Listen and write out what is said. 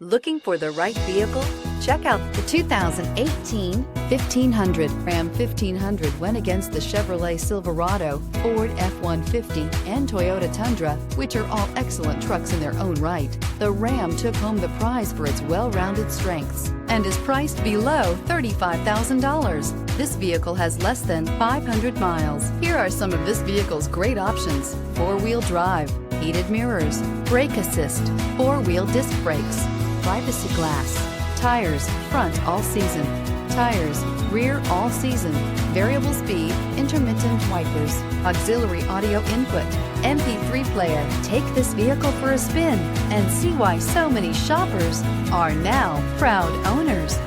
Looking for the right vehicle? Check out the 2018 1500. Ram 1500 went against the Chevrolet Silverado, Ford F-150, and Toyota Tundra, which are all excellent trucks in their own right. The Ram took home the prize for its well-rounded strengths and is priced below $35,000. This vehicle has less than 500 miles. Here are some of this vehicle's great options: four-wheel drive, heated mirrors, brake assist, four-wheel disc brakes, privacy glass, tires front all season, tires rear all season, variable speed, intermittent wipers, auxiliary audio input, MP3 player. Take this vehicle for a spin and see why so many shoppers are now proud owners.